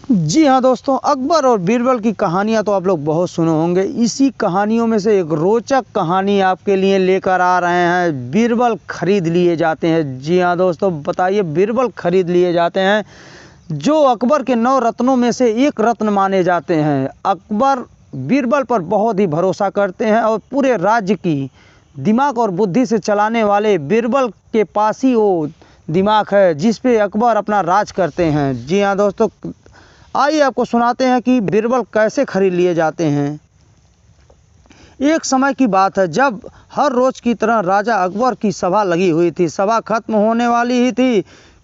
जी हाँ दोस्तों, अकबर और बीरबल की कहानियाँ तो आप लोग बहुत सुने होंगे। इसी कहानियों में से एक रोचक कहानी आपके लिए लेकर आ रहे हैं। बीरबल खरीद लिए जाते हैं। जी हाँ दोस्तों, बताइए, बीरबल खरीद लिए जाते हैं जो अकबर के 9 रत्नों में से एक रत्न माने जाते हैं। अकबर बीरबल पर बहुत ही भरोसा करते हैं और पूरे राज्य की दिमाग और बुद्धि से चलाने वाले बीरबल के पास ही वो दिमाग है जिस पे अकबर अपना राज करते हैं। जी हाँ दोस्तों, आइए आपको सुनाते हैं कि बीरबल कैसे खरीद लिए जाते हैं। एक समय की बात है जब हर रोज की तरह राजा अकबर की सभा लगी हुई थी। सभा खत्म होने वाली ही थी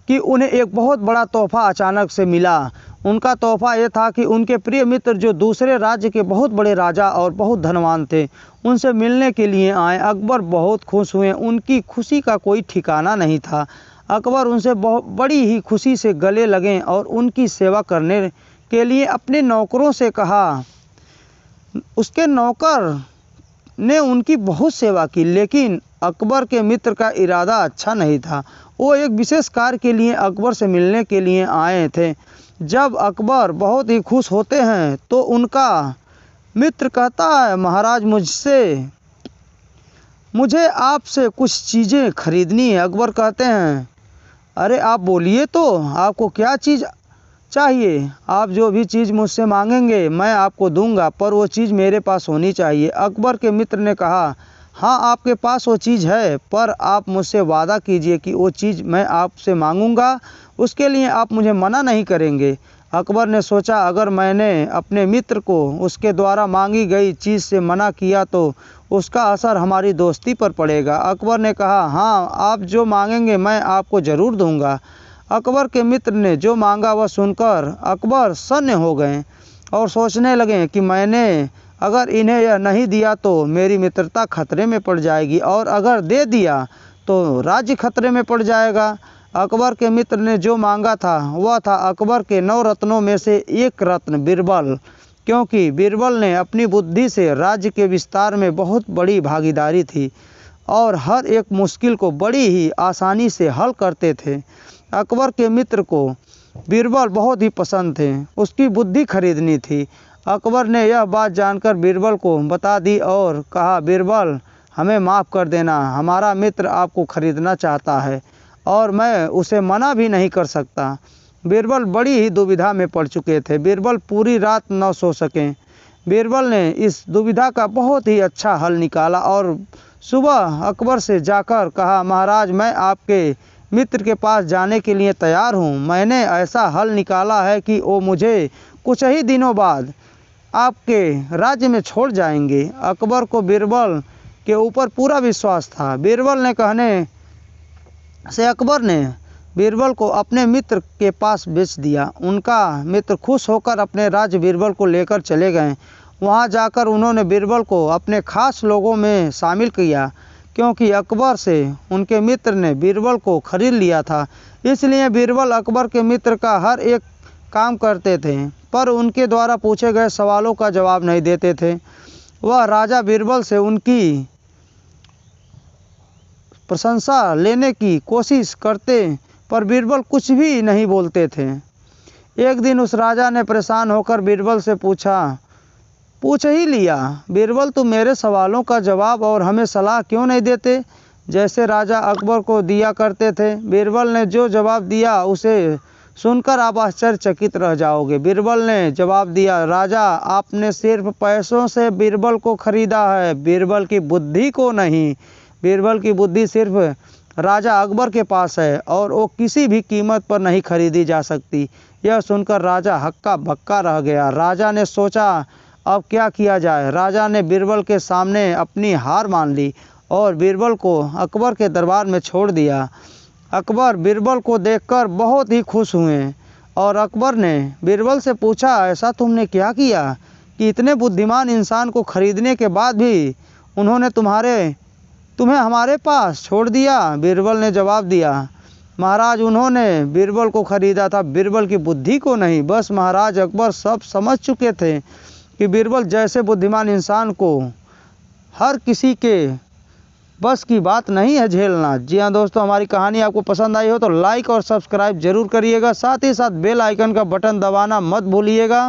कि उन्हें एक बहुत बड़ा तोहफा अचानक से मिला। उनका तोहफा ये था कि उनके प्रिय मित्र जो दूसरे राज्य के बहुत बड़े राजा और बहुत धनवान थे, उनसे मिलने के लिए आए। अकबर बहुत खुश हुए। उनकी खुशी का कोई ठिकाना नहीं था। अकबर उनसे बहुत बड़ी ही खुशी से गले लगे और उनकी सेवा करने के लिए अपने नौकरों से कहा। उसके नौकर ने उनकी बहुत सेवा की, लेकिन अकबर के मित्र का इरादा अच्छा नहीं था। वो एक विशेष कार्य के लिए अकबर से मिलने के लिए आए थे। जब अकबर बहुत ही खुश होते हैं तो उनका मित्र कहता है, महाराज मुझे आपसे कुछ चीज़ें खरीदनी है। अकबर कहते हैं, अरे आप बोलिए तो, आपको क्या चीज़ चाहिए? आप जो भी चीज़ मुझसे मांगेंगे मैं आपको दूंगा, पर वो चीज़ मेरे पास होनी चाहिए। अकबर के मित्र ने कहा, हाँ आपके पास वो चीज़ है, पर आप मुझसे वादा कीजिए कि वो चीज़ मैं आपसे मांगूंगा, उसके लिए आप मुझे मना नहीं करेंगे। अकबर ने सोचा, अगर मैंने अपने मित्र को उसके द्वारा मांगी गई चीज़ से मना किया तो उसका असर हमारी दोस्ती पर पड़ेगा। अकबर ने कहा, हाँ आप जो मांगेंगे मैं आपको ज़रूर दूंगा। अकबर के मित्र ने जो मांगा वह सुनकर अकबर सन्न हो गए और सोचने लगे कि मैंने अगर इन्हें यह नहीं दिया तो मेरी मित्रता खतरे में पड़ जाएगी, और अगर दे दिया तो राज्य खतरे में पड़ जाएगा। अकबर के मित्र ने जो मांगा था वह था अकबर के 9 रत्नों में से एक रत्न बीरबल, क्योंकि बीरबल ने अपनी बुद्धि से राज्य के विस्तार में बहुत बड़ी भागीदारी थी और हर एक मुश्किल को बड़ी ही आसानी से हल करते थे। अकबर के मित्र को बीरबल बहुत ही पसंद थे। उसकी बुद्धि खरीदनी थी। अकबर ने यह बात जानकर बीरबल को बता दी और कहा, बीरबल हमें माफ़ कर देना, हमारा मित्र आपको खरीदना चाहता है और मैं उसे मना भी नहीं कर सकता। बीरबल बड़ी ही दुविधा में पड़ चुके थे। बीरबल पूरी रात न सो सके। बीरबल ने इस दुविधा का बहुत ही अच्छा हल निकाला और सुबह अकबर से जाकर कहा, महाराज मैं आपके मित्र के पास जाने के लिए तैयार हूँ। मैंने ऐसा हल निकाला है कि वो मुझे कुछ ही दिनों बाद आपके राज्य में छोड़ जाएंगे। अकबर को बीरबल के ऊपर पूरा विश्वास था। बीरबल ने कहने से अकबर ने बीरबल को अपने मित्र के पास बेच दिया। उनका मित्र खुश होकर अपने राज्य बीरबल को लेकर चले गए। वहाँ जाकर उन्होंने बीरबल को अपने खास लोगों में शामिल किया, क्योंकि अकबर से उनके मित्र ने बीरबल को खरीद लिया था। इसलिए बीरबल अकबर के मित्र का हर एक काम करते थे, पर उनके द्वारा पूछे गए सवालों का जवाब नहीं देते थे। वह राजा बीरबल से उनकी प्रशंसा लेने की कोशिश करते, पर बीरबल कुछ भी नहीं बोलते थे। एक दिन उस राजा ने परेशान होकर बीरबल से पूछ ही लिया, बीरबल तुम मेरे सवालों का जवाब और हमें सलाह क्यों नहीं देते, जैसे राजा अकबर को दिया करते थे? बीरबल ने जो जवाब दिया उसे सुनकर आप आश्चर्यचकित रह जाओगे। बीरबल ने जवाब दिया, राजा आपने सिर्फ पैसों से बीरबल को खरीदा है, बीरबल की बुद्धि को नहीं। बीरबल की बुद्धि सिर्फ राजा अकबर के पास है और वो किसी भी कीमत पर नहीं खरीदी जा सकती। यह सुनकर राजा हक्का बक्का रह गया। राजा ने सोचा, अब क्या किया जाए। राजा ने बीरबल के सामने अपनी हार मान ली और बीरबल को अकबर के दरबार में छोड़ दिया। अकबर बीरबल को देखकर बहुत ही खुश हुए और अकबर ने बीरबल से पूछा, ऐसा तुमने क्या किया कि इतने बुद्धिमान इंसान को खरीदने के बाद भी उन्होंने तुम्हें हमारे पास छोड़ दिया? बीरबल ने जवाब दिया, महाराज उन्होंने बीरबल को खरीदा था, बीरबल की बुद्धि को नहीं। बस महाराज अकबर सब समझ चुके थे कि बीरबल जैसे बुद्धिमान इंसान को हर किसी के बस की बात नहीं है झेलना। जी हाँ दोस्तों, हमारी कहानी आपको पसंद आई हो तो लाइक और सब्सक्राइब जरूर करिएगा, साथ ही साथ बेल आइकन का बटन दबाना मत भूलिएगा।